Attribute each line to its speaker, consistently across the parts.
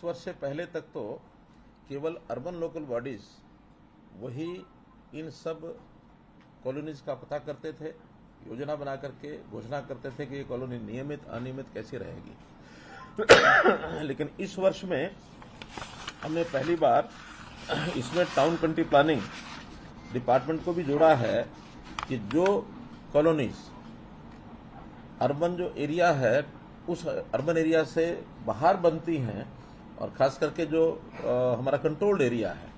Speaker 1: वर्ष से पहले तक तो केवल अर्बन लोकल बॉडीज वही इन सब कॉलोनीज का पता करते थे, योजना बना करके घोषणा करते थे कि ये कॉलोनी नियमित अनियमित कैसी रहेगी। लेकिन इस वर्ष में हमने पहली बार इसमें टाउन कंट्री प्लानिंग डिपार्टमेंट को भी जोड़ा है कि जो कॉलोनीज अर्बन जो एरिया है उस अर्बन एरिया से बाहर बनती हैं, और खास करके जो हमारा कंट्रोल्ड एरिया है,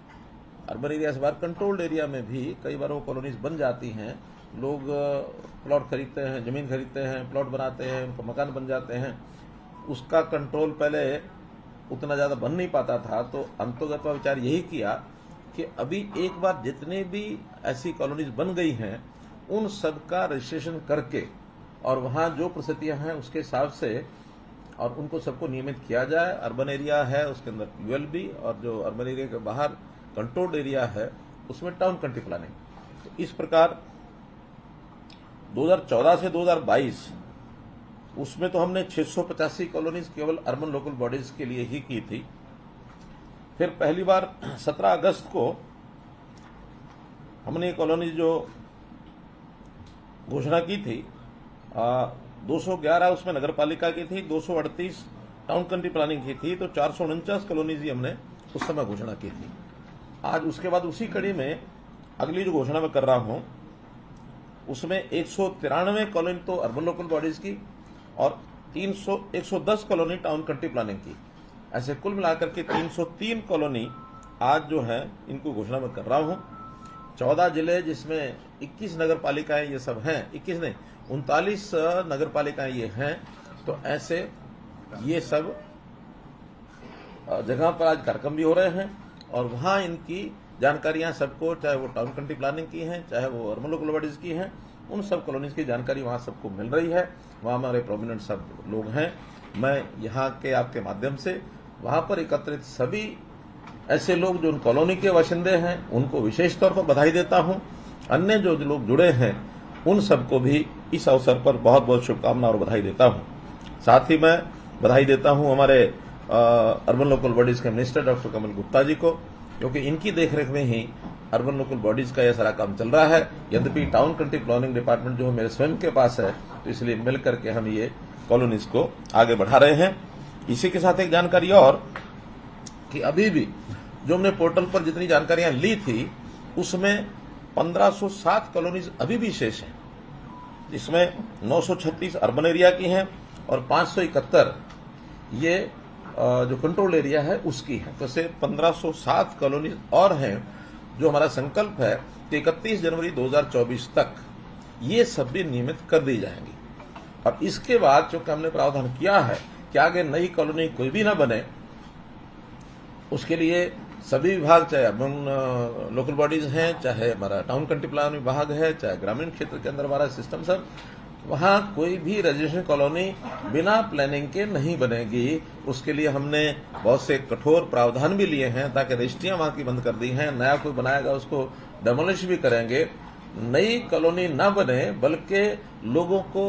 Speaker 1: अर्बन एरिया से बाहर कंट्रोल्ड एरिया में भी कई बार वो कॉलोनीज बन जाती हैं। लोग प्लॉट खरीदते हैं, जमीन खरीदते हैं, प्लॉट बनाते हैं, उनको मकान बन जाते हैं। उसका कंट्रोल पहले उतना ज्यादा बन नहीं पाता था, तो अंतोगत विचार यही किया कि अभी एक बार जितने भी ऐसी कॉलोनीज बन गई हैं उन सब का रजिस्ट्रेशन करके और वहां जो परिस्थितियां हैं उसके हिसाब से और उनको सबको नियमित किया जाए। अर्बन एरिया है उसके अंदर यूएलबी, और जो अर्बन एरिया के बाहर कंट्रोल्ड एरिया है उसमें टाउन कंट्री प्लानिंग। तो इस प्रकार 2014 से 2022 उसमें तो हमने 685 कॉलोनीज केवल अर्बन लोकल बॉडीज के लिए ही की थी। फिर पहली बार 17 अगस्त को हमने ये कॉलोनी जो घोषणा की थी 211 उसमें नगर पालिका की थी, 238 टाउन कंट्री प्लानिंग की थी, तो 449 कॉलोनीज ही हमने उस समय घोषणा की थी। आज उसके बाद उसी कड़ी में अगली जो घोषणा मैं कर रहा हूं उसमें 193 कॉलोनी तो अर्बन लोकल बॉडीज की और 110 कॉलोनी टाउन कंट्री प्लानिंग की, ऐसे कुल मिलाकर के 303 कॉलोनी आज जो है इनको घोषणा में कर रहा हूं। 14 जिले जिसमें 21 नगर पालिकाएं ये सब हैं, 21 नहीं 39 नगर पालिकाएं ये हैं। तो ऐसे ये सब जगह पर आज कार्यक्रम भी हो रहे हैं और वहां इनकी जानकारियां सबको, चाहे वो टाउन कंट्री प्लानिंग की हैं, चाहे वो अर्बन लोकल बॉडीज की हैं, उन सब कॉलोनीज की जानकारी वहां सबको मिल रही है। वहां हमारे प्रोमिनेंट सब लोग हैं। मैं यहाँ के आपके माध्यम से वहां पर एकत्रित सभी ऐसे लोग जो उन कॉलोनी के बाशिंदे हैं उनको विशेष तौर पर बधाई देता हूं। अन्य जो लोग जुड़े हैं उन सबको भी इस अवसर पर बहुत बहुत शुभकामना और बधाई देता हूं। साथ ही मैं बधाई देता हूं हमारे अर्बन लोकल बॉडीज के मिनिस्टर डॉक्टर कमल गुप्ता जी को, क्योंकि इनकी देखरेख में ही अर्बन लोकल बॉडीज का यह सारा काम चल रहा है। यद्यपि टाउन कंट्री प्लानिंग डिपार्टमेंट जो मेरे स्वयं के पास है, तो इसलिए मिलकर के हम ये कॉलोनीज को आगे बढ़ा रहे हैं। इसी के साथ एक जानकारी और कि अभी भी जो हमने पोर्टल पर जितनी जानकारियां ली थी उसमें 1507 कॉलोनीज अभी भी शेष हैं, जिसमें 936 अर्बन एरिया की हैं और 571 ये जो कंट्रोल एरिया है उसकी है। तो से 1507 कॉलोनीज और हैं जो हमारा संकल्प है कि 31 जनवरी 2024 तक ये सब भी नियमित कर दी जाएंगी। और इसके बाद चूंकि हमने प्रावधान किया है कि आगे नई कॉलोनी कोई भी ना बने, उसके लिए सभी विभाग, चाहे अर्बन लोकल बॉडीज हैं, चाहे हमारा टाउन कंट्री प्लान विभाग है, चाहे ग्रामीण क्षेत्र के अंदर हमारा सिस्टम सब, वहां कोई भी रेजिडेंशियल कॉलोनी बिना प्लानिंग के नहीं बनेगी। उसके लिए हमने बहुत से कठोर प्रावधान भी लिए हैं ताकि रजिस्ट्रियां वहां की बंद कर दी हैं। नया कोई बनाएगा उसको डेमोलिश भी करेंगे। नई कॉलोनी न बने बल्कि लोगों को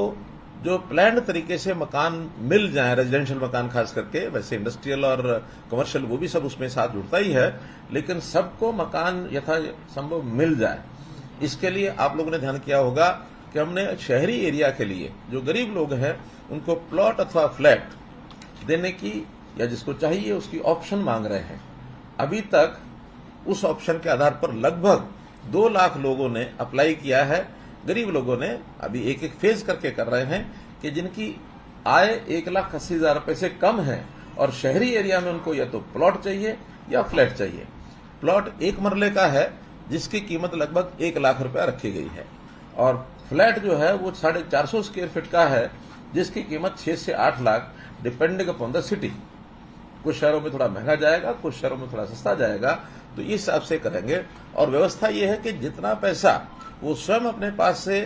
Speaker 1: जो प्लान्ड तरीके से मकान मिल जाए, रेजिडेंशियल मकान खास करके, वैसे इंडस्ट्रियल और कमर्शियल वो भी सब उसमें साथ जुड़ता ही है, लेकिन सबको मकान यथा संभव मिल जाए। इसके लिए आप लोगों ने ध्यान किया होगा कि हमने शहरी एरिया के लिए जो गरीब लोग हैं उनको प्लॉट अथवा फ्लैट देने की या जिसको चाहिए उसकी ऑप्शन मांग रहे हैं। अभी तक उस ऑप्शन के आधार पर लगभग 2 लाख लोगों ने अप्लाई किया है। गरीब लोगों ने अभी एक एक फेज करके कर रहे हैं कि जिनकी आय 1,80,000 रुपए से कम है और शहरी एरिया में उनको या तो प्लॉट चाहिए या फ्लैट चाहिए। प्लॉट 1 मरले का है जिसकी कीमत लगभग 1 लाख रुपया रखी गई है, और फ्लैट जो है वो 450 स्क्वायर फीट का है जिसकी कीमत 6 से 8 lakh, depending upon the city. कुछ शहरों में थोड़ा महंगा जाएगा, कुछ शहरों में थोड़ा सस्ता जाएगा, तो इस हिसाब से करेंगे। और व्यवस्था ये है कि जितना पैसा वो स्वयं अपने पास से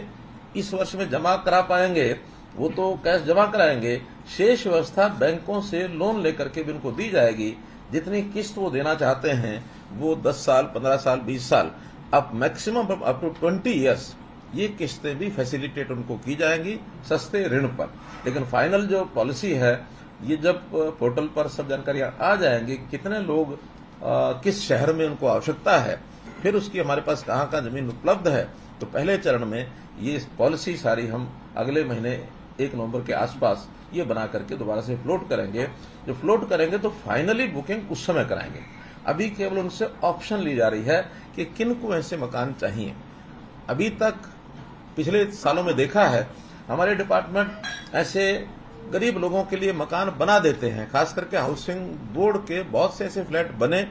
Speaker 1: इस वर्ष में जमा करा पाएंगे वो तो कैश जमा कराएंगे, शेष व्यवस्था बैंकों से लोन लेकर के भी उनको दी जाएगी। जितनी किस्त वो देना चाहते हैं वो 10 साल, 15 साल, 20 साल, अब मैक्सिमम अप टू 20 ईयर्स ये किस्तें भी फैसिलिटेट उनको की जाएंगी सस्ते ऋण पर। लेकिन फाइनल जो पॉलिसी है ये जब पोर्टल पर सब जानकारियां आ जाएंगी, कितने लोग किस शहर में उनको आवश्यकता है, फिर उसकी हमारे पास कहाँ कहाँ जमीन उपलब्ध है, तो पहले चरण में ये पॉलिसी सारी हम अगले महीने 1 नवंबर के आसपास ये बना करके दोबारा से फ्लोट करेंगे। जो फ्लोट करेंगे तो फाइनली बुकिंग उस समय कराएंगे। अभी केवल उनसे ऑप्शन ली जा रही है कि किन को ऐसे मकान चाहिए। अभी तक पिछले सालों में देखा है, हमारे डिपार्टमेंट ऐसे गरीब लोगों के लिए मकान बना देते हैं। खास करके हाउसिंग बोर्ड के बहुत से ऐसे फ्लैट बने,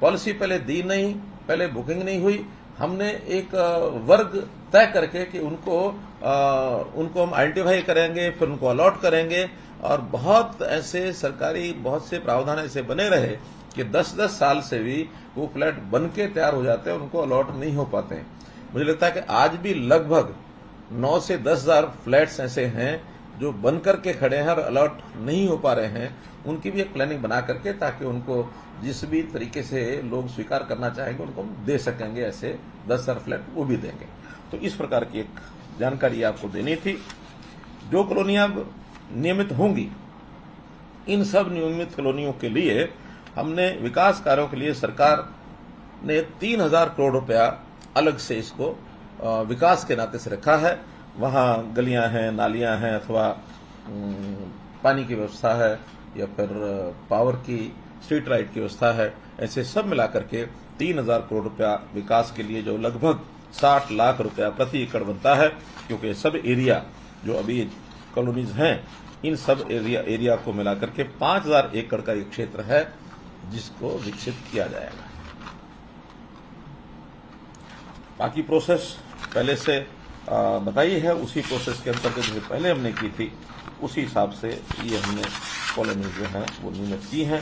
Speaker 1: पॉलिसी पहले दी नहीं, पहले बुकिंग नहीं हुई। हमने एक वर्ग तय करके कि उनको हम आइडेंटिफाई करेंगे, फिर उनको अलॉट करेंगे, और बहुत ऐसे सरकारी बहुत से प्रावधान ऐसे बने रहे कि 10-10 साल से भी वो फ्लैट बन के तैयार हो जाते हैं, उनको अलॉट नहीं हो पाते हैं। मुझे लगता है कि आज भी लगभग 9 से 10 हजार फ्लैट्स ऐसे हैं जो बन करके खड़े हैं और अलॉट नहीं हो पा रहे हैं। उनकी भी एक प्लानिंग बना करके, ताकि उनको जिस भी तरीके से लोग स्वीकार करना चाहेंगे उनको हम दे सकेंगे। ऐसे 10 हजार फ्लैट वो भी देंगे। तो इस प्रकार की एक जानकारी आपको देनी थी। जो कॉलोनियां नियमित होंगी, इन सब नियमित कॉलोनियों के लिए हमने विकास कार्यों के लिए सरकार ने 3000 करोड़ रुपया अलग से इसको विकास के नाते से रखा है। वहां गलियां हैं, नालियां हैं, अथवा पानी की व्यवस्था है, या फिर पावर की, स्ट्रीट लाइट की व्यवस्था है, ऐसे सब मिलाकर के 3000 करोड़ रुपया विकास के लिए, जो लगभग 60 लाख रुपया प्रति एकड़ बनता है। क्योंकि सब एरिया जो अभी कॉलोनीज हैं, इन सब एरिया को मिलाकर के 5000 एकड़ का एक क्षेत्र है जिसको विकसित किया जाएगा। बाकी प्रोसेस पहले से बताई है, उसी प्रोसेस के अंतर्गत जो पहले हमने की थी उसी हिसाब से ये हमने कॉलोनी जो है वो नियमित की है।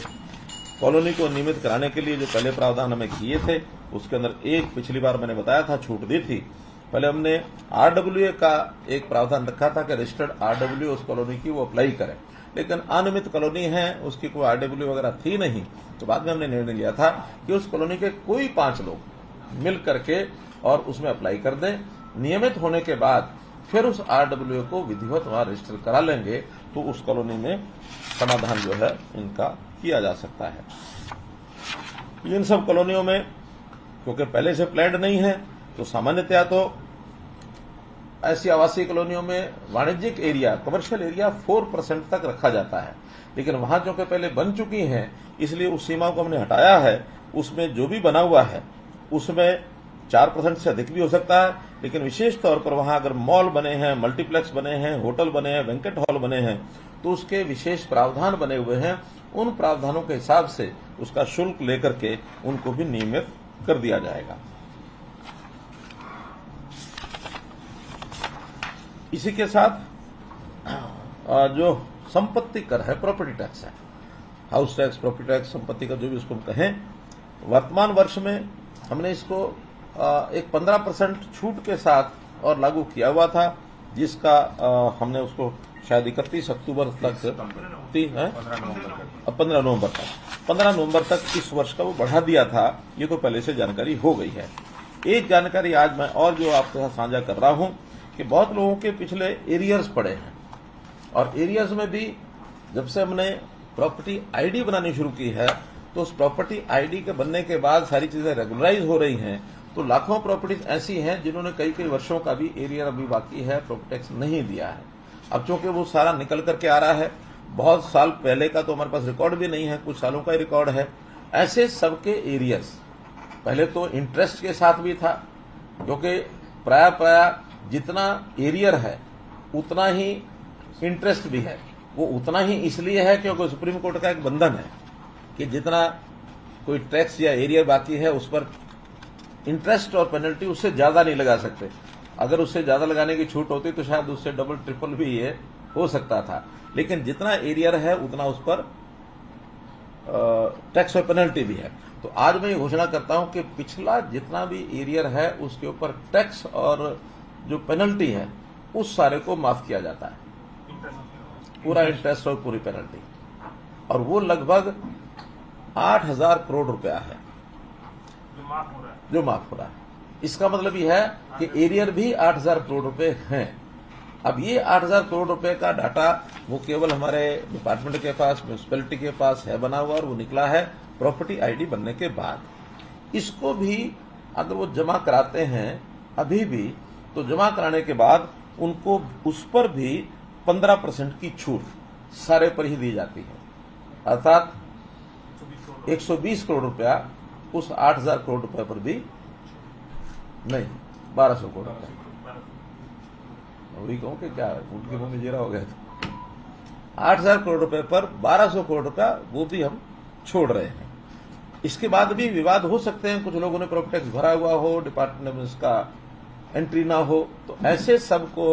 Speaker 1: कॉलोनी को नियमित कराने के लिए जो पहले प्रावधान हमें किए थे, उसके अंदर एक पिछली बार मैंने बताया था, छूट दी थी। पहले हमने आरडब्ल्यूए का एक प्रावधान रखा था कि रजिस्टर्ड आरडब्ल्यूए उस कॉलोनी की वो अप्लाई करें, लेकिन अनियमित कॉलोनी है, उसकी कोई आरडब्ल्यू वगैरह थी नहीं। तो बाद में हमने निर्णय लिया था कि उस कॉलोनी के कोई 5 लोग मिल करके और उसमें अप्लाई कर दें। नियमित होने के बाद फिर उस आरडब्ल्यूए को विधिवत वहां रजिस्टर करा लेंगे, तो उस कॉलोनी में समाधान जो है इनका किया जा सकता है। इन सब कॉलोनियों में क्योंकि पहले से प्लान्ड नहीं है, तो सामान्यतया तो ऐसी आवासीय कॉलोनियों में वाणिज्यिक एरिया, कमर्शियल एरिया 4% तक रखा जाता है। लेकिन वहां जो कि पहले बन चुकी हैं, इसलिए उस सीमा को हमने हटाया है। उसमें जो भी बना हुआ है उसमें 4% से अधिक भी हो सकता है। लेकिन विशेष तौर पर वहां अगर मॉल बने हैं, मल्टीप्लेक्स बने हैं, होटल बने हैं, बैंक्वेट हॉल बने हैं, तो उसके विशेष प्रावधान बने हुए हैं। उन प्रावधानों के हिसाब से उसका शुल्क लेकर के उनको भी नियमित कर दिया जाएगा। इसी के साथ जो संपत्ति कर है, प्रॉपर्टी टैक्स है, हाउस टैक्स, प्रॉपर्टी टैक्स, संपत्ति कर, जो भी उसको हम कहें, वर्तमान वर्ष में हमने इसको एक 15% छूट के साथ और लागू किया हुआ था, जिसका हमने उसको शायद 31 अक्टूबर तक 15 नवंबर तक इस वर्ष का वो बढ़ा दिया था। ये तो पहले से जानकारी हो गई है। एक जानकारी आज मैं और जो आपके साथ साझा कर रहा हूं कि बहुत लोगों के पिछले एरियर्स पड़े हैं, और एरियर्स में भी जब से हमने प्रॉपर्टी आईडी बनानी शुरू की है, तो उस प्रॉपर्टी आईडी के बनने के बाद सारी चीजें रेगुलराइज हो रही हैं। तो लाखों प्रॉपर्टीज ऐसी हैं जिन्होंने कई वर्षों का भी एरियर अभी बाकी है, प्रॉपर्टी टैक्स नहीं दिया है। अब चूंकि वो सारा निकल करके आ रहा है, बहुत साल पहले का तो हमारे पास रिकॉर्ड भी नहीं है, कुछ सालों का ही रिकॉर्ड है। ऐसे सबके एरियर्स पहले तो इंटरेस्ट के साथ भी था, क्योंकि प्राय जितना एरियर है उतना ही इंटरेस्ट भी है। वो उतना ही इसलिए है क्योंकि सुप्रीम कोर्ट का एक बंधन है कि जितना कोई टैक्स या एरियर बाकी है उस पर इंटरेस्ट और पेनल्टी उससे ज्यादा नहीं लगा सकते। अगर उससे ज्यादा लगाने की छूट होती तो शायद उससे डबल ट्रिपल भी ये हो सकता था। लेकिन जितना एरियर है उतना उस पर टैक्स और पेनल्टी भी है। तो आज मैं ये घोषणा करता हूं कि पिछला जितना भी एरियर है उसके ऊपर टैक्स और जो पेनल्टी है उस सारे को माफ किया जाता है, पूरा इंटरेस्ट और पूरी पेनल्टी, और वो लगभग 8000 करोड़ रुपया है जो माफ हो रहा है। इसका मतलब यह है कि एरियर भी 8000 करोड़ रुपए हैं। अब ये 8,000 करोड़ रुपए का डाटा वो केवल हमारे डिपार्टमेंट के पास, म्यूनिसिपैलिटी के पास है बना हुआ, और वो निकला है प्रॉपर्टी आईडी बनने के बाद। इसको भी अगर वो जमा कराते हैं अभी भी, तो जमा कराने के बाद उनको उस पर भी 15% की छूट सारे पर ही दी जाती है, अर्थात 120 करोड़ रुपया उस 8,000 करोड़ रुपए पर भी नहीं, 1,200 करोड़ रुपया। वही कहूं कि क्या उनके मुंह में जीरा हो गया था। 8,000 करोड़ रुपए पर 1,200 करोड़ रुपया वो भी हम छोड़ रहे हैं। इसके बाद भी विवाद हो सकते हैं, कुछ लोगों ने प्रॉपर्टी टैक्स भरा हुआ हो, डिपार्टमेंट में उसका एंट्री ना हो, तो ऐसे सबको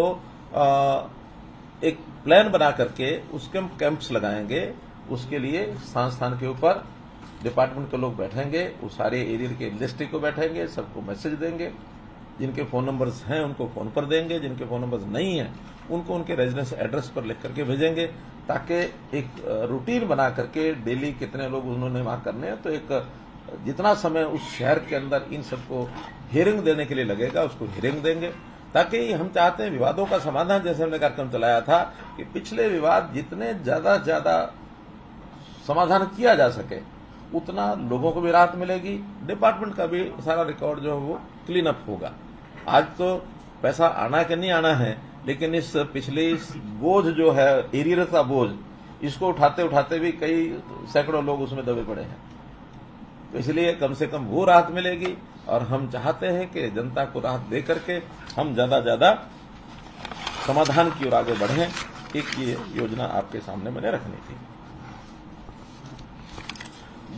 Speaker 1: एक प्लान बना करके उसके हम कैंप्स लगाएंगे। उसके लिए स्थान के ऊपर डिपार्टमेंट के लोग बैठेंगे, उस सारे एरिया के लिस्ट को बैठेंगे, सबको मैसेज देंगे, जिनके फोन नंबर्स हैं उनको फोन पर देंगे, जिनके फोन नंबर्स नहीं हैं उनको उनके रेजिडेंस एड्रेस पर लिख करके भेजेंगे, ताकि एक रूटीन बना करके डेली कितने लोग उन्होंने वहां करने हैं, तो एक जितना समय उस शहर के अंदर इन सबको हियरिंग देने के लिए लगेगा उसको हियरिंग देंगे, ताकि हम चाहते हैं विवादों का समाधान, जैसे हमने कार्यक्रम चलाया था कि पिछले विवाद जितने ज्यादा समाधान किया जा सके उतना लोगों को भी राहत मिलेगी, डिपार्टमेंट का भी सारा रिकॉर्ड जो है वो क्लीन अप होगा। आज तो पैसा आना कि नहीं आना है, लेकिन इस पिछले बोझ जो है एरियर का बोझ, इसको उठाते उठाते भी कई सैकड़ों लोग उसमें दबे पड़े हैं, तो इसलिए कम से कम वो राहत मिलेगी। और हम चाहते हैं कि जनता को राहत दे करके हम ज्यादा समाधान की ओर आगे बढ़ें। एक ये योजना आपके सामने मैंने रखनी थी।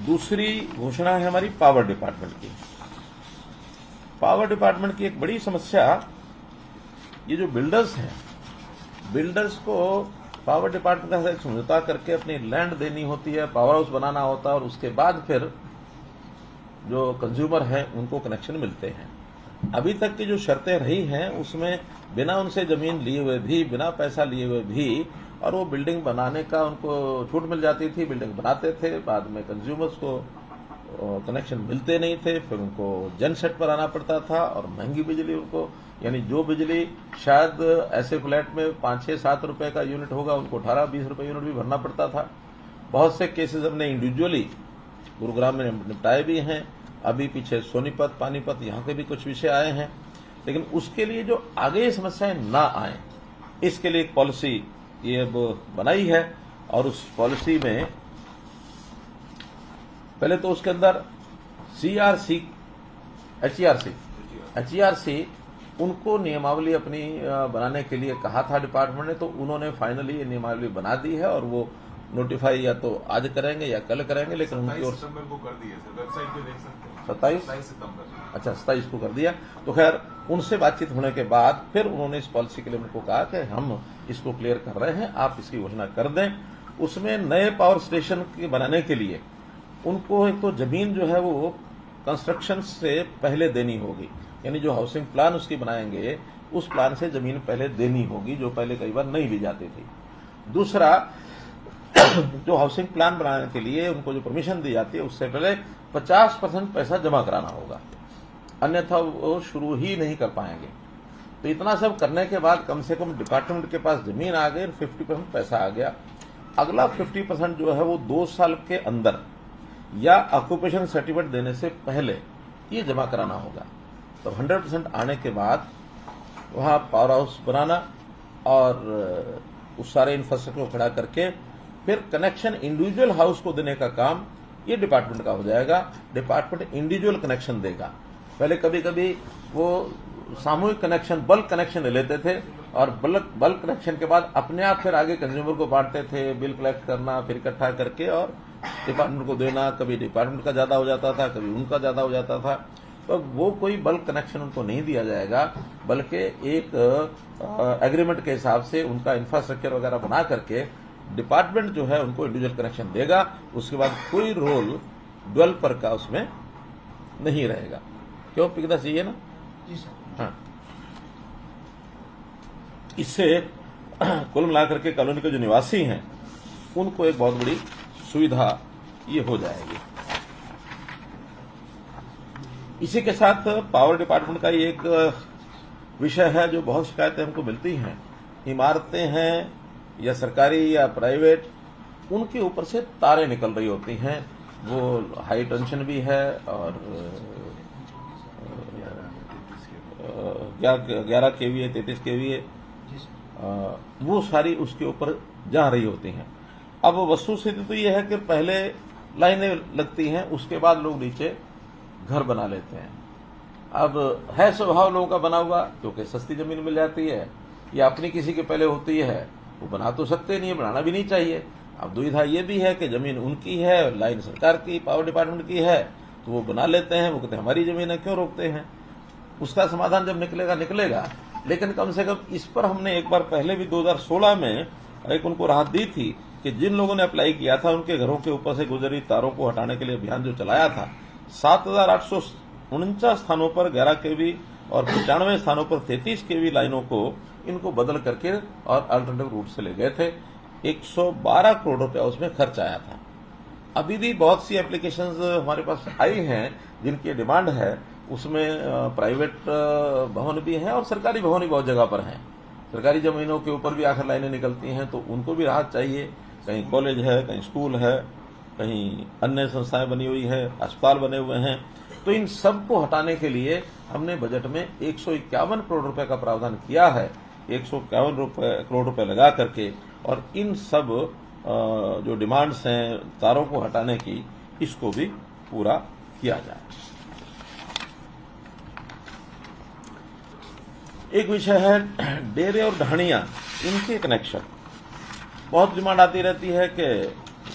Speaker 1: दूसरी घोषणा है हमारी पावर डिपार्टमेंट की। पावर डिपार्टमेंट की एक बड़ी समस्या, ये जो बिल्डर्स हैं, बिल्डर्स को पावर डिपार्टमेंट का साथ समझौता करके अपनी लैंड देनी होती है, पावर हाउस बनाना होता है, और उसके बाद फिर जो कंज्यूमर हैं उनको कनेक्शन मिलते हैं। अभी तक की जो शर्तें रही हैं उसमें बिना उनसे जमीन लिए हुए भी, बिना पैसा लिए हुए भी, और वो बिल्डिंग बनाने का उनको छूट मिल जाती थी, बिल्डिंग बनाते थे, बाद में कंज्यूमर्स को कनेक्शन मिलते नहीं थे, फिर उनको जनसेट पर आना पड़ता था, और महंगी बिजली उनको, यानी जो बिजली शायद ऐसे फ्लैट में 5-6-7 रुपए का यूनिट होगा उनको 18-20 रुपए यूनिट भी भरना पड़ता था। बहुत से केसेस हमने इंडिविजुअली गुरुग्राम में निपटाए भी हैं, अभी पीछे सोनीपत, पानीपत, यहाँ के भी कुछ विषय आए हैं। लेकिन उसके लिए जो आगे समस्याएं ना आए, इसके लिए एक पॉलिसी ये बनाई है, और उस पॉलिसी में पहले तो उसके अंदर CRC, HERC उनको नियमावली अपनी बनाने के लिए कहा था डिपार्टमेंट ने, तो उन्होंने फाइनली ये नियमावली बना दी है, और वो नोटिफाई या तो आज करेंगे या कल करेंगे, लेकिन उनकी ओर
Speaker 2: 27 सितंबर को कर दिया सर, वेबसाइट पे देख सकते हैं।
Speaker 1: 27
Speaker 2: सितंबर,
Speaker 1: अच्छा 27 को कर दिया। तो खैर उनसे बातचीत होने के बाद फिर उन्होंने इस पॉलिसी के लिए उनको कहा कि हम इसको क्लियर कर रहे हैं, आप इसकी घोषणा कर दें। उसमें नए पावर स्टेशन के बनाने के लिए उनको एक तो जमीन जो है वो कंस्ट्रक्शन से पहले देनी होगी, यानी जो हाउसिंग प्लान उसकी बनाएंगे उस प्लान से जमीन पहले देनी होगी, जो पहले कई बार नहीं दी जाती थी। दूसरा, जो हाउसिंग प्लान बनाने के लिए उनको जो परमिशन दी जाती है उससे पहले 50% पैसा जमा कराना होगा, अन्यथा वो शुरू ही नहीं कर पाएंगे। तो इतना सब करने के बाद कम से कम डिपार्टमेंट के पास जमीन आ गई, 50% पैसा आ गया। अगला 50% जो है वो 2 साल के अंदर या ऑक्यूपेशन सर्टिफिकेट देने से पहले ये जमा कराना होगा। तो 100% आने के बाद वहां पावर हाउस बनाना और उस सारे इंफ्रास्ट्रक्चर को खड़ा करके फिर कनेक्शन इंडिविजुअल हाउस को देने का काम ये डिपार्टमेंट का हो जाएगा। डिपार्टमेंट इंडिविजुअल कनेक्शन देगा। पहले कभी कभी वो सामूहिक कनेक्शन, बल्क कनेक्शन ले लेते थे, और बल्क कनेक्शन के बाद अपने आप फिर आगे कंज्यूमर को बांटते थे, बिल कलेक्ट करना, फिर इकट्ठा करके और डिपार्टमेंट को देना। कभी डिपार्टमेंट का ज्यादा हो जाता था, कभी उनका ज्यादा हो जाता था। तो वो कोई बल्क कनेक्शन उनको नहीं दिया जाएगा, बल्कि एक एग्रीमेंट के हिसाब से उनका इंफ्रास्ट्रक्चर वगैरह बना करके डिपार्टमेंट जो है उनको इंडिविजुअल कनेक्शन देगा। उसके बाद कोई रोल डेवलपर का उसमें नहीं रहेगा। क्यों पिकदा चाहिए ना?
Speaker 3: जी सर।
Speaker 1: हाँ, इससे कुल मिलाकर के कॉलोनी के जो निवासी हैं उनको एक बहुत बड़ी सुविधा ये हो जाएगी। इसी के साथ पावर डिपार्टमेंट का एक विषय है जो बहुत शिकायतें हमको मिलती हैं, इमारतें हैं या सरकारी या प्राइवेट, उनके ऊपर से तारें निकल रही होती हैं। वो हाई टेंशन भी है और 11 kVA 33 kVA वो सारी उसके ऊपर जा रही होती हैं। अब वस्तुस्थिति तो ये है कि पहले लाइनें लगती हैं, उसके बाद लोग नीचे घर बना लेते हैं। अब है स्वभाव लोगों का बना हुआ, क्योंकि सस्ती जमीन मिल जाती है या अपनी किसी के पहले होती है, वो बना तो सकते नहीं है, बनाना भी नहीं चाहिए। अब दुविधा ये भी है कि जमीन उनकी है, लाइन सरकार की, पावर डिपार्टमेंट की है, तो वो बना लेते हैं। वो कहते हैं हमारी जमीन है, क्यों रोकते हैं। उसका समाधान जब निकलेगा। लेकिन कम से कम इस पर हमने एक बार पहले भी 2016 में एक उनको राहत दी थी कि जिन लोगों ने अप्लाई किया था उनके घरों के ऊपर से गुजरी तारों को हटाने के लिए अभियान जो चलाया था, 7,849 स्थानों पर 11 kV और 95 स्थानों पर 33 kV लाइनों को इनको बदल करके और अल्टरनेटिव रूट से ले गए थे। 112 करोड़ रुपया उसमें खर्च आया था। अभी भी बहुत सी एप्लीकेशंस हमारे पास आई हैं जिनकी डिमांड है। उसमें प्राइवेट भवन भी हैं और सरकारी भवन भी बहुत जगह पर हैं। सरकारी जमीनों के ऊपर भी आखिर लाइनें निकलती हैं, तो उनको भी राहत चाहिए। कहीं कॉलेज है, कहीं स्कूल है, कहीं अन्य संस्थाएं बनी हुई है, अस्पताल बने हुए हैं। तो इन सब को हटाने के लिए हमने बजट में 151 करोड़ रुपए का प्रावधान किया है। 151 करोड़ रुपए लगा करके, और इन सब जो डिमांड्स हैं तारों को हटाने की, इसको भी पूरा किया जाए। एक विषय है डेरे और ढाणियां, इनके कनेक्शन। बहुत डिमांड आती रहती है कि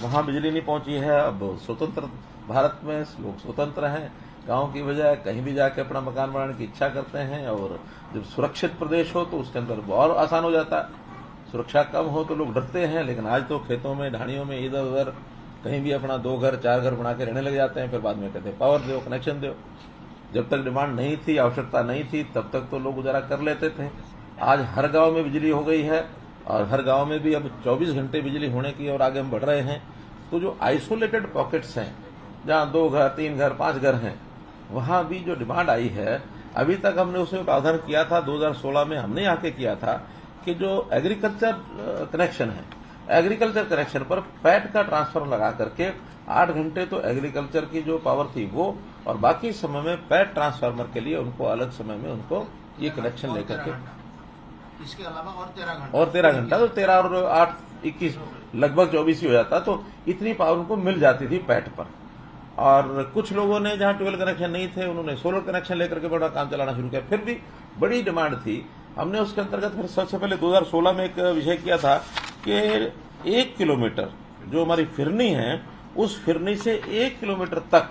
Speaker 1: वहां बिजली नहीं पहुंची है। अब स्वतंत्र भारत में लोग स्वतंत्र हैं, गांव की बजाय कहीं भी जाके अपना मकान बनाने की इच्छा करते हैं। और जब सुरक्षित प्रदेश हो तो उसके अंदर बहुत आसान हो जाता है। सुरक्षा कम हो तो लोग डरते हैं, लेकिन आज तो खेतों में, ढाणियों में, इधर उधर कहीं भी अपना 2 घर 4 घर बना के रहने लग जाते हैं। फिर बाद में कहते हैं पावर दो, कनेक्शन दो। जब तक डिमांड नहीं थी, आवश्यकता नहीं थी, तब तक तो लोग गुजारा कर लेते थे। आज हर गांव में बिजली हो गई है और हर गांव में भी अब 24 घंटे बिजली होने की और आगे हम बढ़ रहे हैं। तो जो आइसोलेटेड पॉकेट्स हैं, जहां 2 घर 3 घर 5 घर हैं, वहां भी जो डिमांड आई है, अभी तक हमने उसमें प्रावधान किया था। 2016 में हमने आके किया था कि जो एग्रीकल्चर कनेक्शन है, एग्रीकल्चर कनेक्शन पर पैट का ट्रांसफर लगा करके 8 घंटे तो एग्रीकल्चर की जो पावर थी वो, और बाकी समय में पैट ट्रांसफार्मर के लिए उनको अलग समय में उनको ये कनेक्शन लेकर के,
Speaker 3: इसके अलावा और
Speaker 1: 13 घंटा तो 13 और 8 21 लगभग 24 ही हो जाता। तो इतनी पावर उनको मिल जाती थी पैट पर। और कुछ लोगों ने जहां ट्वेल कनेक्शन नहीं थे, उन्होंने सोलर कनेक्शन लेकर के बड़ा काम चलाना शुरू किया। फिर भी बड़ी डिमांड थी। हमने उसके अंतर्गत फिर सबसे पहले 2016 में एक विषय किया था कि 1 किलोमीटर जो हमारी फिरनी है, उस फिरनी से 1 किलोमीटर तक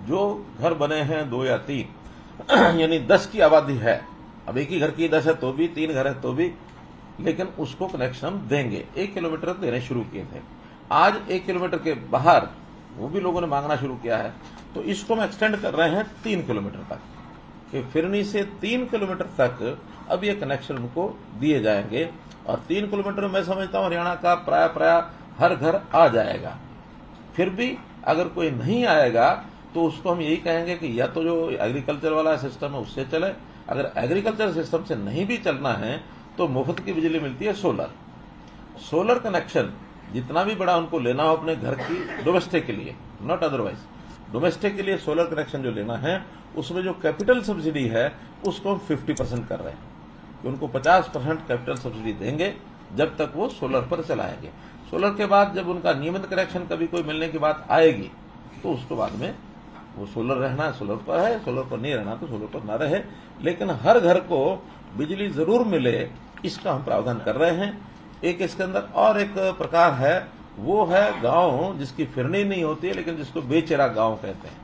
Speaker 1: जो घर बने हैं 2 या 3 यानी 10 की आबादी है, अब एक ही घर की 10 है तो भी, 3 घर है तो भी, लेकिन उसको कनेक्शन हम देंगे। 1 किलोमीटर देने शुरू किए थे। आज 1 किलोमीटर के बाहर वो भी लोगों ने मांगना शुरू किया है। तो इसको हम एक्सटेंड कर रहे हैं 3 किलोमीटर तक, कि फिरनी से 3 किलोमीटर तक अब ये कनेक्शन उनको दिए जाएंगे। और 3 किलोमीटर मैं समझता हूं हरियाणा का प्राय हर घर आ जाएगा। फिर भी अगर कोई नहीं आएगा तो उसको हम यही कहेंगे कि या तो जो एग्रीकल्चर वाला सिस्टम है उससे चले, अगर एग्रीकल्चर सिस्टम से नहीं भी चलना है तो मुफ्त की बिजली मिलती है सोलर कनेक्शन। जितना भी बड़ा उनको लेना हो अपने घर की डोमेस्टिक के लिए, नॉट अदरवाइज, डोमेस्टिक के लिए सोलर कनेक्शन जो लेना है, उसमें जो कैपिटल सब्सिडी है उसको हम 50% कर रहे हैं कि उनको 50% कैपिटल सब्सिडी देंगे जब तक वो सोलर पर चलाएंगे। सोलर के बाद जब उनका नियमित कनेक्शन कभी कोई मिलने की बात आएगी तो उसके बाद में वो सोलर रहना सोलर पर है, सोलर पर नहीं रहना तो सोलर पर ना रहे, लेकिन हर घर को बिजली जरूर मिले, इसका हम प्रावधान कर रहे हैं। एक इसके अंदर और एक प्रकार है, वो है गांव जिसकी फिरनी नहीं होती है लेकिन जिसको बेचिरा गांव कहते हैं।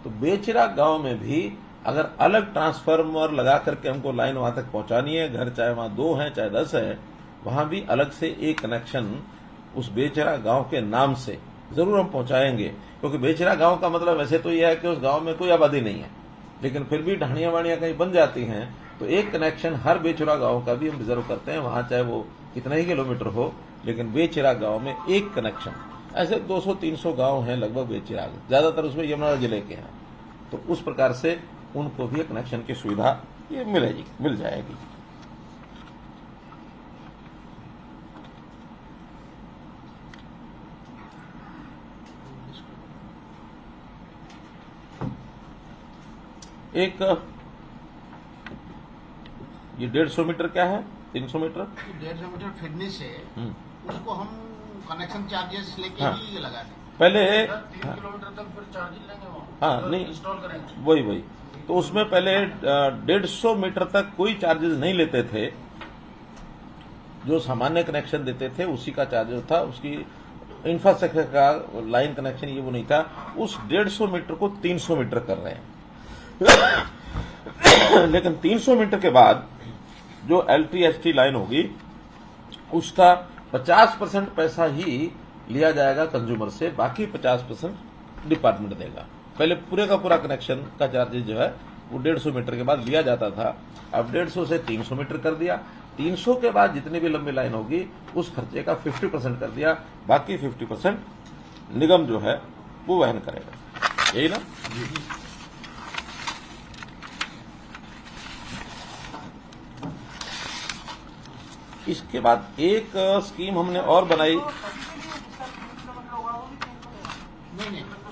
Speaker 1: तो बेचिरा गांव में भी अगर अलग ट्रांसफार्मर लगा करके हमको लाइन वहां तक पहुंचानी है, घर चाहे वहां 2 है चाहे 10 है, वहां भी अलग से एक कनेक्शन उस बेचिरा गांव के नाम से जरूर हम पहुंचाएंगे। क्योंकि बेचिरा गांव का मतलब वैसे तो यह है कि उस गांव में कोई आबादी नहीं है, लेकिन फिर भी ढाणियां वाणियां कहीं बन जाती हैं, तो एक कनेक्शन हर बेचिरा गांव का भी हम रिजर्व करते हैं, वहां चाहे वो कितना ही किलोमीटर हो, लेकिन बेचिरा गांव में एक कनेक्शन। ऐसे 200-300 गांव हैं लगभग बेचिरा, ज्यादातर उसमें यमुना जिले के हैं। तो उस प्रकार से उनको भी कनेक्शन की सुविधा ये मिल जाएगी। एक ये 150 मीटर क्या है, 300 मीटर
Speaker 3: 150 मीटर फिरने से उसको हम कनेक्शन चार्जेस लेके
Speaker 1: हाँ।
Speaker 3: ही लगा दें।
Speaker 1: पहले
Speaker 3: 3 किलोमीटर तक फिर चार्जिंग लेंगे वहाँ,
Speaker 1: हाँ, नहीं
Speaker 3: इंस्टॉल करेंगे।
Speaker 1: वही तो उसमें पहले 150 मीटर तक कोई चार्जेस नहीं लेते थे। जो सामान्य कनेक्शन देते थे उसी का चार्जेस था, उसकी इंफ्रास्ट्रक्चर का लाइन कनेक्शन ये वो नहीं था। उस 150 मीटर को 300 मीटर कर रहे हैं। लेकिन 300 मीटर के बाद जो LT-ST लाइन होगी उसका 50% पैसा ही लिया जाएगा कंज्यूमर से, बाकी 50% डिपार्टमेंट देगा। पहले पूरे का पूरा कनेक्शन का चार्जेस जो है वो 150 मीटर के बाद लिया जाता था। अब 150 से 300 मीटर कर दिया। 300 के बाद जितनी भी लंबी लाइन होगी उस खर्चे का 50% कर दिया, बाकी 50% निगम जो है वो वहन करेगा। यही ना? इसके बाद एक स्कीम हमने और बनाई।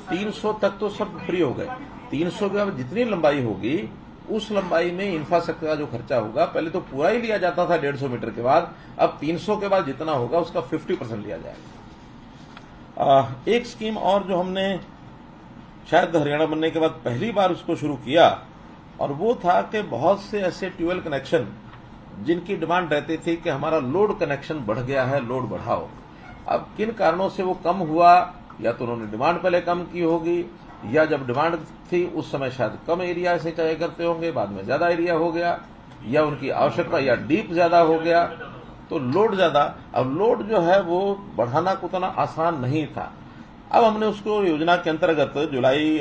Speaker 1: 300 तक तो सब फ्री हो गए। 300 के बाद जितनी लंबाई होगी उस लंबाई में इंफ्रास्ट्रक्चर का जो खर्चा होगा, पहले तो पूरा ही लिया जाता था 150 मीटर के बाद, अब 300 के बाद जितना होगा उसका 50% लिया जाएगा। एक स्कीम और जो हमने शायद हरियाणा बनने के बाद पहली बार उसको शुरू किया, और वो था कि बहुत से ऐसे ट्यूबवेल कनेक्शन जिनकी डिमांड रहती थी कि हमारा लोड कनेक्शन बढ़ गया है, लोड बढ़ाओ। अब किन कारणों से वो कम हुआ, या तो उन्होंने डिमांड पहले कम की होगी, या जब डिमांड थी उस समय शायद कम एरिया से चाहे करते होंगे, बाद में ज्यादा एरिया हो गया, या उनकी आवश्यकता या डीप ज्यादा हो गया तो लोड ज्यादा। अब लोड जो है वो बढ़ाना उतना आसान नहीं था। अब हमने उसको योजना के अंतर्गत जुलाई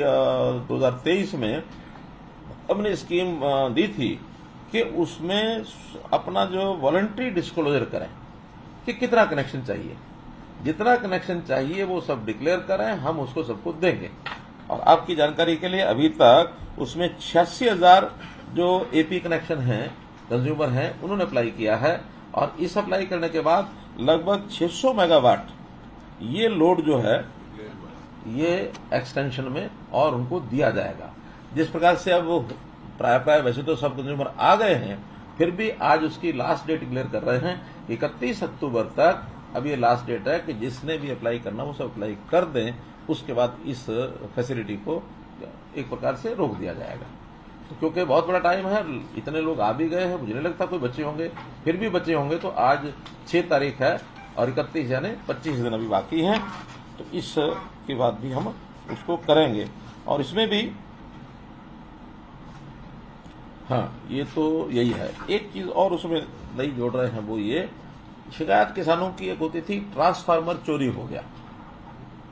Speaker 1: 2023 में हमने स्कीम दी थी कि उसमें अपना जो वॉलंटरी डिस्क्लोजर करें कि कितना कनेक्शन चाहिए, जितना कनेक्शन चाहिए वो सब डिक्लेयर करें, हम उसको सबको देंगे। और आपकी जानकारी के लिए अभी तक उसमें 86,000 जो एपी कनेक्शन हैं, कंज्यूमर हैं, उन्होंने अप्लाई किया है। और इस अप्लाई करने के बाद लगभग 600 मेगावाट ये लोड जो है ये एक्सटेंशन में और उनको दिया जाएगा। जिस प्रकार से अब प्राय वैसे तो सब कंज्यूमर आ गए हैं, फिर भी आज उसकी लास्ट डेट डिक्लेयर कर रहे हैं 31 अक्टूबर तक। अब ये लास्ट डेट है कि जिसने भी अप्लाई करना वो सब अप्लाई कर दें, उसके बाद इस फैसिलिटी को एक प्रकार से रोक दिया जाएगा। तो क्योंकि बहुत बड़ा टाइम है, इतने लोग आ भी गए हैं, मुझे नहीं लगता कोई बच्चे होंगे, फिर भी बच्चे होंगे तो आज 6 तारीख है और 31 यानी 25 दिन अभी बाकी हैं, तो इसके बाद भी हम उसको करेंगे। और इसमें भी हाँ, ये तो यही है। एक चीज और उसमें नई जोड़ रहे हैं, वो ये शिकायत किसानों की एक होती थी, ट्रांसफार्मर चोरी हो गया।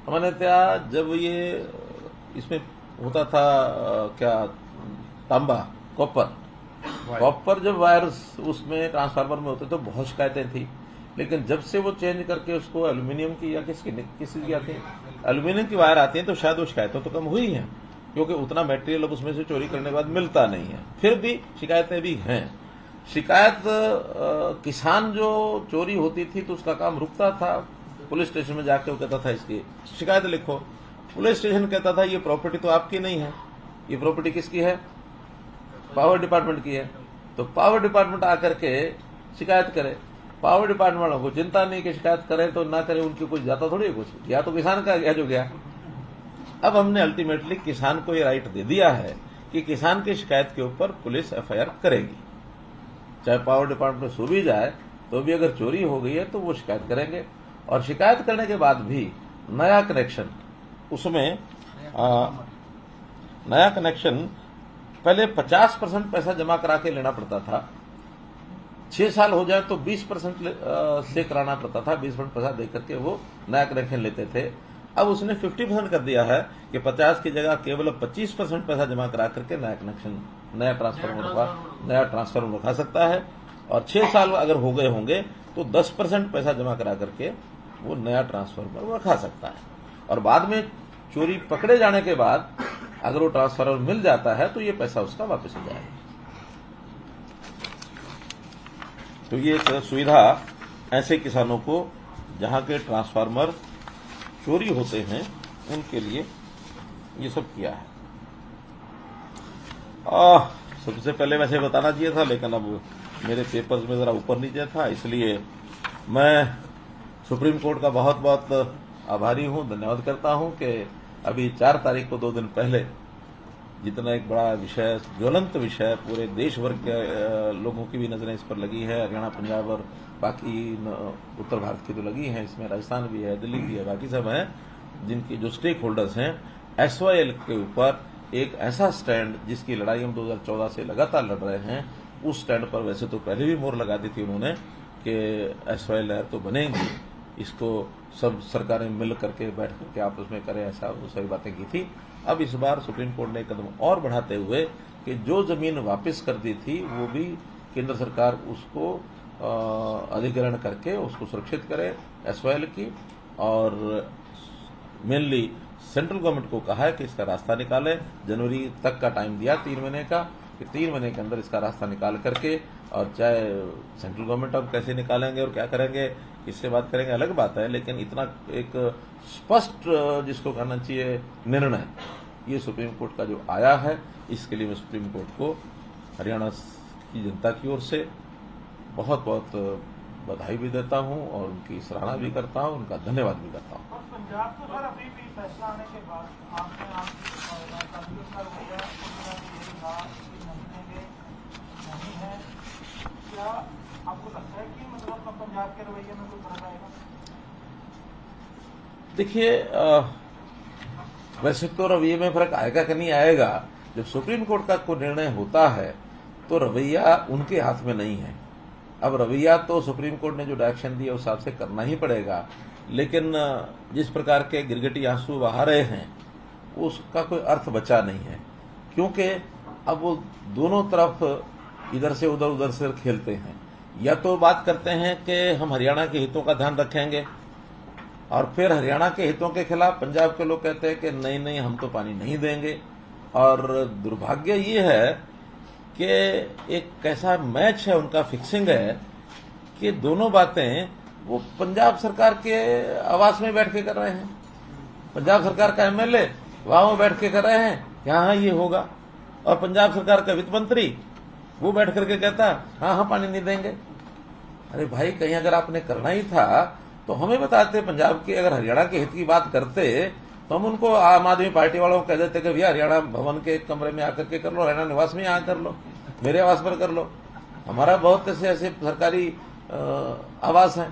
Speaker 1: सामान्यतः जब ये इसमें होता था क्या तांबा कॉपर जब वायर्स उसमें ट्रांसफार्मर में होते तो बहुत शिकायतें थी। लेकिन जब से वो चेंज करके उसको एल्यूमिनियम की या किसी की आती है, एल्यूमिनियम की वायर आती है, तो शायद वो शिकायतें तो कम हुई हैं, क्योंकि उतना मटेरियल अब उसमें से चोरी करने के बाद मिलता नहीं है। फिर भी शिकायतें भी हैं। शिकायत किसान जो चोरी होती थी तो उसका काम रुकता था, पुलिस स्टेशन में जाके वो कहता था इसकी शिकायत लिखो। पुलिस स्टेशन कहता था ये प्रॉपर्टी तो आपकी नहीं है, ये प्रॉपर्टी किसकी है, पावर डिपार्टमेंट की है। तो पावर डिपार्टमेंट आकर के शिकायत करे। पावर डिपार्टमेंट वालों को चिंता नहीं कि शिकायत करें तो ना करें, उनकी कुछ जाता थोड़ी है कुछ, या तो किसान का गया जो गया। अब हमने अल्टीमेटली किसान को ये राइट दे दिया है कि किसान की शिकायत के ऊपर पुलिस एफआईआर करेगी, चाहे पावर डिपार्टमेंट सो भी जाए तो भी अगर चोरी हो गई है तो वो शिकायत करेंगे। और शिकायत करने के बाद भी नया कनेक्शन, उसमें नया कनेक्शन पहले 50% पैसा जमा करा के लेना पड़ता था, 6 साल हो जाए तो 20% से कराना पड़ता था, 20% पैसा दे करके वो नया कनेक्शन लेते थे। अब उसने 50% कर दिया है कि 50 की जगह केवल 25% पैसा जमा करा करके नया कनेक्शन, नया ट्रांसफार्मर रखा सकता है। और 6 साल अगर हो गए होंगे तो 10% पैसा जमा करा करके वो नया ट्रांसफार्मर रखा सकता है। और बाद में चोरी पकड़े जाने के बाद अगर वो ट्रांसफार्मर मिल जाता है तो ये पैसा उसका वापस हो जाएगा। तो ये सुविधा ऐसे किसानों को जहां के ट्रांसफार्मर चोरी होते हैं उनके लिए ये सब किया है। सबसे पहले वैसे बताना चाहिए था, लेकिन अब मेरे पेपर्स में जरा ऊपर नीचे था, इसलिए मैं सुप्रीम कोर्ट का बहुत बहुत आभारी हूं, धन्यवाद करता हूं कि अभी 4 तारीख को 2 दिन पहले जितना एक बड़ा विषय, ज्वलंत विषय, पूरे देश भर के लोगों की भी नजरें इस पर लगी है, हरियाणा, पंजाब और बाकी उत्तर भारत की तो लगी हैं, इसमें राजस्थान भी है, दिल्ली भी है, बाकी सब हैं, जिनकी जो स्टेक होल्डर्स हैं, SYL के ऊपर एक ऐसा स्टैंड जिसकी लड़ाई हम 2014 से लगातार लड़ रहे हैं, उस स्टैंड पर वैसे तो पहले भी मोहर लगा दी थी उन्होंने कि SYL लहर तो बनेगी, इसको सब सरकारें मिल करके बैठ करके आपस में करें, ऐसा वो सारी बातें की थी। अब इस बार सुप्रीम कोर्ट ने कदम और बढ़ाते हुए कि जो जमीन वापस कर दी थी वो भी केंद्र सरकार उसको अधिग्रहण करके उसको सुरक्षित करे SYL की, और मेनली सेंट्रल गवर्नमेंट को कहा है कि इसका रास्ता निकाले। जनवरी तक का टाइम दिया 3 महीने का, कि 3 महीने के अंदर इसका रास्ता निकाल करके, और चाहे सेंट्रल गवर्नमेंट अब कैसे निकालेंगे और क्या करेंगे इससे बात करेंगे, अलग बात है, लेकिन इतना एक स्पष्ट जिसको कहना चाहिए निर्णय ये सुप्रीम कोर्ट का जो आया है, इसके लिए मैं सुप्रीम कोर्ट को हरियाणा की जनता की ओर से बहुत बहुत बधाई भी देता हूं और उनकी सराहना भी करता हूं, उनका धन्यवाद भी करता हूं।
Speaker 4: पंजाब तो सर अभी भी फैसला आने के बाद आपने नहीं है, क्या आपको लगता है कि मतलब पंजाब के रवैये में कोई फर्क आएगा?
Speaker 1: देखिए, वैसे तो रवैये में फर्क आएगा कि नहीं आएगा, जब सुप्रीम कोर्ट का कोई निर्णय होता है तो रवैया उनके हाथ में नहीं है। अब रवैया तो सुप्रीम कोर्ट ने जो डायरेक्शन दिया उस हिसाब से करना ही पड़ेगा, लेकिन जिस प्रकार के गिरगिटी आंसू बहा रहे हैं उसका कोई अर्थ बचा नहीं है, क्योंकि अब वो दोनों तरफ इधर से उधर से खेलते हैं। या तो बात करते हैं कि हम हरियाणा के हितों का ध्यान रखेंगे, और फिर हरियाणा के हितों के खिलाफ पंजाब के लोग कहते हैं कि नहीं नहीं हम तो पानी नहीं देंगे। और दुर्भाग्य ये है कि एक कैसा मैच है उनका, फिक्सिंग है कि दोनों बातें वो पंजाब सरकार के आवास में बैठ के कर रहे हैं। पंजाब सरकार का MLA वहां बैठ के कर रहे हैं हाँ ये होगा, और पंजाब सरकार का वित्त मंत्री वो बैठ करके कहता हाँ पानी नहीं देंगे। अरे भाई, कहीं अगर आपने करना ही था तो हमें बताते, पंजाब के अगर हरियाणा के हित की बात करते तो हम उनको आम आदमी पार्टी वालों को कह देते कि भैया हरियाणा भवन के एक कमरे में आकर के कर लो, हरियाणा निवास में यहाँ कर लो, मेरे आवास पर कर लो, हमारा बहुत ऐसे सरकारी आवास हैं।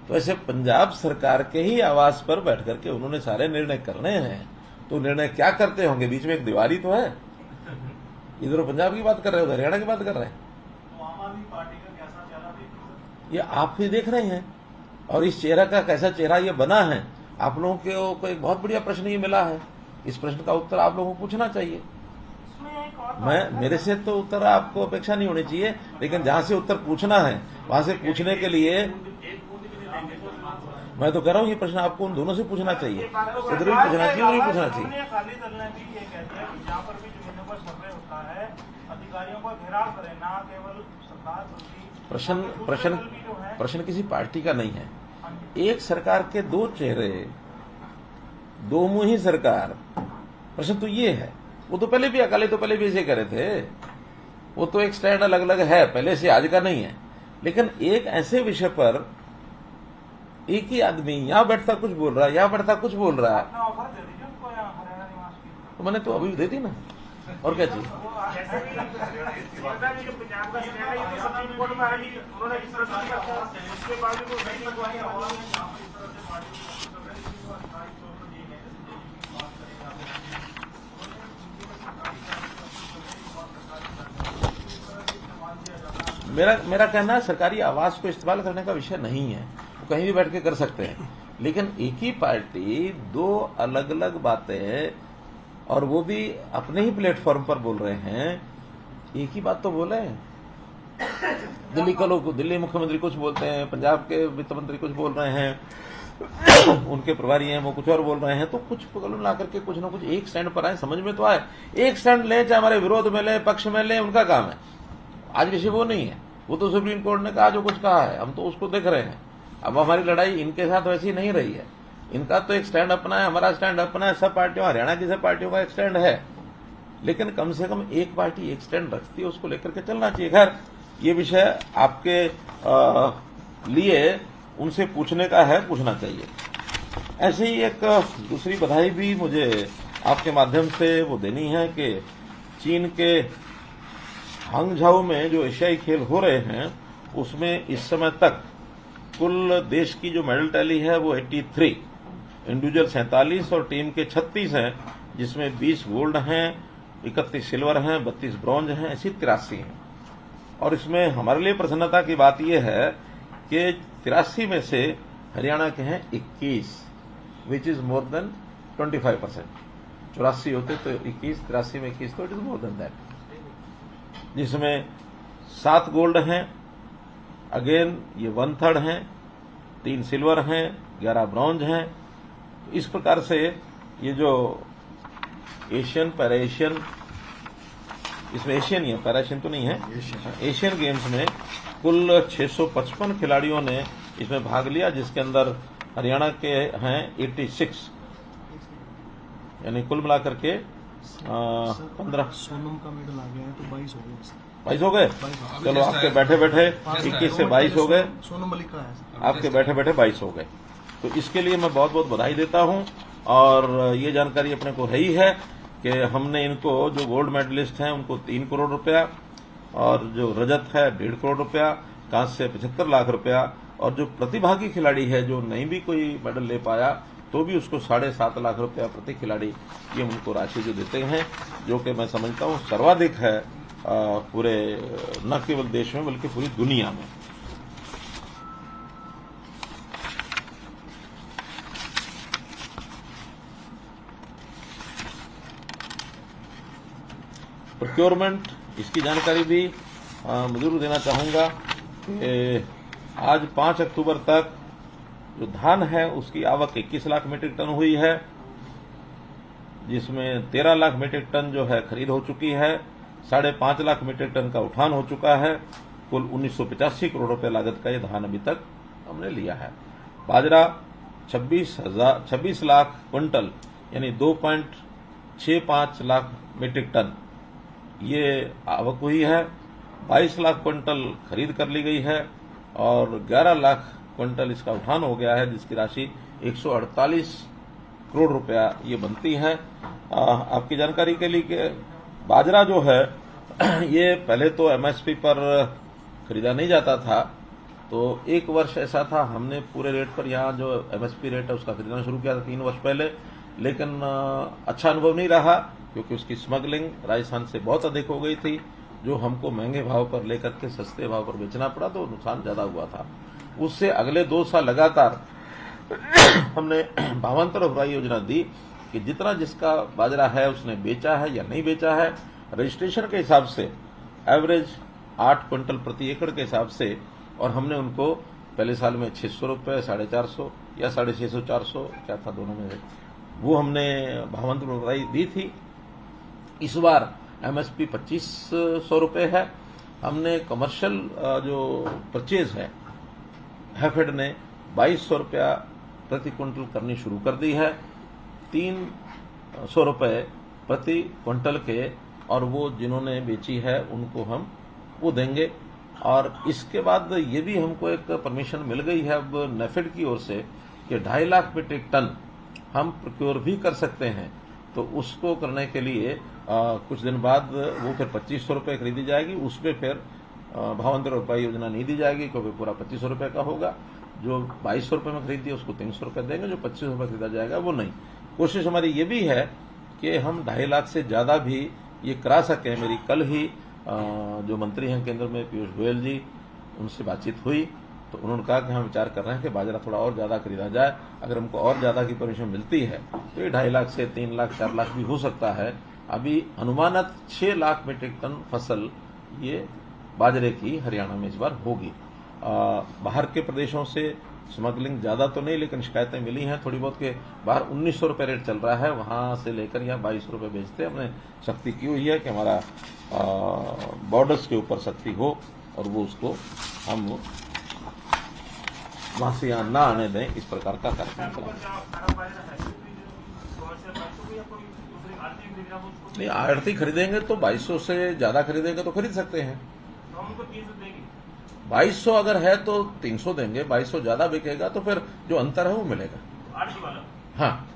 Speaker 1: तो ऐसे पंजाब सरकार के ही आवास पर बैठ करके उन्होंने सारे निर्णय करने हैं, तो निर्णय क्या करते होंगे, बीच में एक दीवारी तो है, इधर पंजाब की बात कर रहे हो, हरियाणा की बात कर रहे हैं।
Speaker 4: तो आम आदमी पार्टी का कैसा चेहरा देख
Speaker 1: ये आप ही देख रहे हैं, और इस चेहरा का कैसा चेहरा ये बना है, आप लोगों को एक बहुत बढ़िया प्रश्न ये मिला है, इस प्रश्न का उत्तर आप लोगों को पूछना चाहिए। मेरे से तो उत्तर आपको अपेक्षा नहीं होनी चाहिए, लेकिन जहां से उत्तर पूछना है वहां से पूछने के लिए मैं तो कह रहा हूँ ये प्रश्न आपको उन दोनों से पूछना चाहिए, इधर भी पूछना चाहिए, उधर भी पूछना चाहिए।
Speaker 4: अकाली दल ने भी ये कह दिया कि जहाँ पर भी जमीनों पर सर्वे होता है अधिकारियों का घेराव करें, ना केवल सरकार।
Speaker 1: प्रश्न किसी पार्टी का नहीं है, एक सरकार के 2 चेहरे, 2 मुंही सरकार। प्रश्न तो ये है, वो तो पहले भी अकाली तो पहले भी ऐसे करे थे, वो तो एक स्टैंड अलग अलग है पहले से, आज का नहीं है। लेकिन एक ऐसे विषय पर एक ही आदमी यहां बैठता कुछ बोल रहा है, यहां बैठता कुछ बोल रहा है,
Speaker 4: ऑफर दे दीजिए उनको हरियाणा निवास की।
Speaker 1: तो मैंने तो अभी दे दी ना, और क्या चाहिए।
Speaker 4: पंजाब का सुप्रीम कोर्ट में आएगी, उन्होंने इस तरह किया था, उसके बाद भी नहीं लगवाई।
Speaker 1: मेरा कहना है सरकारी आवास को इस्तेमाल करने का विषय नहीं है, वो कहीं भी बैठ के कर सकते हैं, लेकिन एक ही पार्टी 2 अलग अलग बातें, और वो भी अपने ही प्लेटफॉर्म पर बोल रहे हैं, एक ही बात तो बोले। दिल्ली का लोग, दिल्ली मुख्यमंत्री कुछ बोलते हैं, पंजाब के वित्त मंत्री कुछ बोल रहे हैं, उनके प्रभारी हैं वो कुछ और बोल रहे हैं, तो कुछ पगल ला करके कुछ ना कुछ एक स्टैंड पर आए, समझ में तो आए। एक स्टैंड ले, चाहे हमारे विरोध में ले, पक्ष में ले, उनका काम है। आज विषय वो नहीं है, वो तो सुप्रीम कोर्ट ने कहा जो कुछ कहा है, हम तो उसको देख रहे हैं। अब हमारी लड़ाई इनके साथ वैसी नहीं रही है, इनका तो एक स्टैंड अपना है, हमारा स्टैंड अपना है, सब पार्टियों, हरियाणा की सब पार्टियों का एक स्टैंड है। लेकिन कम से कम एक पार्टी एक स्टैंड रखती है, उसको लेकर के चलना चाहिए। खैर, ये विषय आपके लिए उनसे पूछने का है, पूछना चाहिए। ऐसे ही एक दूसरी बधाई भी मुझे आपके माध्यम से वो देनी है कि चीन के हांगझाओ में जो एशियाई खेल हो रहे हैं, उसमें इस समय तक कुल देश की जो मेडल टैली है वो 83, इंडिविजुअल 47 और टीम के 36 हैं, जिसमें 20 गोल्ड हैं, 31 सिल्वर हैं, 32 ब्रॉन्ज हैं, ऐसी 83 हैं। और इसमें हमारे लिए प्रसन्नता की बात यह है कि 83 में से हरियाणा के हैं 21, विच इज मोर देन 25%। 84 होते तो 21, 83 में 21, तो it is more than that, जिसमें 7 गोल्ड हैं, अगेन ये 1/3 हैं, 3 सिल्वर हैं, 11 ब्रॉन्ज हैं। इस प्रकार से ये जो एशियन पैरा एशियन, इसमें एशियन ही है, पैरा एशियन तो नहीं है, एशियन गेम्स में कुल 655 खिलाड़ियों ने इसमें भाग लिया, जिसके अंदर हरियाणा के हैं 86, यानी कुल मिलाकर के 15।
Speaker 5: सोनम का मेडल आ गया है तो 22 हो गए।
Speaker 1: 22 हो गए? चलो, आपके बैठे बैठे 21 से 22 हो गए,
Speaker 5: सोनम मलिक का है,
Speaker 1: आपके बैठे बैठे 22 हो गए। तो इसके लिए मैं बहुत बहुत बधाई देता हूं। और ये जानकारी अपने को है ही है कि हमने इनको, जो गोल्ड मेडलिस्ट हैं उनको 3 करोड़ रुपया, और जो रजत है 1.5 करोड़ रुपया, कांस्य 75 लाख रुपया, और जो प्रतिभागी खिलाड़ी है जो नहीं भी कोई मेडल ले पाया तो भी उसको 7.5 लाख रुपया प्रति खिलाड़ी, ये उनको राशि जो देते हैं, जो कि मैं समझता हूं सर्वाधिक है पूरे, न केवल देश में बल्कि पूरी दुनिया में। प्रोक्योरमेंट, इसकी जानकारी भी मैं जरूर देना चाहूंगा कि आज 5 अक्टूबर तक जो धान है उसकी आवक 21 लाख मीट्रिक टन हुई है, जिसमें 13 लाख मीट्रिक टन जो है खरीद हो चुकी है, 5.5 लाख मीट्रिक टन का उठान हो चुका है। कुल 1985 करोड़ रुपए लागत का ये धान अभी तक हमने लिया है। बाजरा 26 लाख क्विंटल, यानी 2.65 लाख मीट्रिक टन ये आवक हुई है। 22 लाख क्विंटल खरीद कर ली गई है और 11 लाख क्विंटल इसका उठान हो गया है, जिसकी राशि 148 करोड़ रुपया ये बनती है। आपकी जानकारी के लिए कि बाजरा जो है ये पहले तो एमएसपी पर खरीदा नहीं जाता था, तो एक वर्ष ऐसा था हमने पूरे रेट पर यहाँ जो एमएसपी रेट है उसका खरीदना शुरू किया था 3 वर्ष पहले, लेकिन अच्छा अनुभव नहीं रहा क्योंकि उसकी स्मगलिंग राजस्थान से बहुत अधिक हो गई थी, जो हमको महंगे भाव पर लेकर के सस्ते भाव पर बेचना पड़ा, तो नुकसान ज्यादा हुआ था। उससे अगले 2 साल लगातार हमने भावांतर उभराई योजना दी कि जितना जिसका बाजरा है उसने बेचा है या नहीं बेचा है, रजिस्ट्रेशन के हिसाब से एवरेज 8 क्विंटल प्रति एकड़ के हिसाब से, और हमने उनको पहले साल में 600 रुपये, 450 या 650, 400 क्या था दोनों में, वो हमने भावांतर उभराई दी थी। इस बार एमएसपी 2500 रुपये है। हमने कमर्शियल जो परचेज है हैफेड ने 2200 रुपया प्रति क्विंटल करनी शुरू कर दी है, 300 रुपये प्रति क्विंटल के, और वो जिन्होंने बेची है उनको हम वो देंगे। और इसके बाद ये भी हमको एक परमिशन मिल गई है अब नेफेड की ओर से कि 2.5 लाख मीट्रिक टन हम प्रोक्योर भी कर सकते हैं। तो उसको करने के लिए कुछ दिन बाद वो फिर 2500 रुपये खरीदी जाएगी, उसमें फिर भावांतर उपाय योजना नहीं दी जाएगी क्योंकि पूरा 2500 रुपये का होगा। जो 2200 रुपये में खरीदी है उसको 300 रुपये देंगे, जो 2500 रुपये खरीदा जाएगा वो नहीं। कोशिश हमारी ये भी है कि हम 2.5 लाख से ज्यादा भी ये करा सकें। मेरी कल ही जो मंत्री हैं केंद्र में पीयूष गोयल जी, उनसे बातचीत हुई तो उन्होंने कहा कि हम विचार कर रहे हैं कि बाजरा थोड़ा और ज्यादा खरीदा जाए। अगर हमको और ज्यादा की परमिशन मिलती है तो ये 2.5 लाख से 3 लाख 4 लाख भी हो सकता है। अभी अनुमानत 6 लाख मीट्रिक टन फसल ये बाजरे की हरियाणा में इस बार होगी। बाहर के प्रदेशों से स्मगलिंग ज्यादा तो नहीं, लेकिन शिकायतें मिली हैं थोड़ी बहुत के बाहर 1900 रुपये रेट चल रहा है, वहां से लेकर यहाँ 2200 रुपये बेचते। हमने सख्ती की हुई है कि हमारा बॉर्डर्स के ऊपर सख्ती हो और वो उसको हम वहां से यहाँ ना आने दें, इस प्रकार का कार्यक्रम चला।
Speaker 4: आड़ती फिर आप उसको
Speaker 1: नहीं, आड़ती खरीदेंगे तो 2200 से ज्यादा खरीदेंगे तो खरीद सकते हैं।
Speaker 4: तो हम उनको 300 देंगे।
Speaker 1: 2200 अगर है तो 300 देंगे, 2200 ज्यादा बिकेगा तो फिर जो अंतर है वो मिलेगा।
Speaker 4: आड़ती वाला
Speaker 1: हाँ,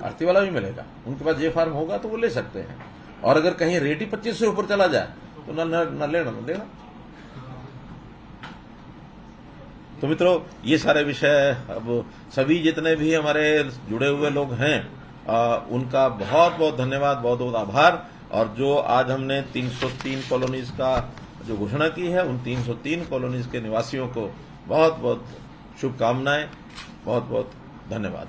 Speaker 1: आड़ती वाला भी मिलेगा, उनके पास जे फार्म होगा तो वो ले सकते हैं। और अगर कहीं रेट ही 25 से ऊपर चला जाए तो न लेना न देना। तो मित्रों, ये सारे विषय अब सभी जितने भी हमारे जुड़े हुए लोग हैं उनका बहुत बहुत धन्यवाद, बहुत बहुत आभार। और जो आज हमने 303 कॉलोनीज का जो घोषणा की है, उन 303 कॉलोनीज के निवासियों को बहुत बहुत शुभकामनाएं, बहुत बहुत धन्यवाद।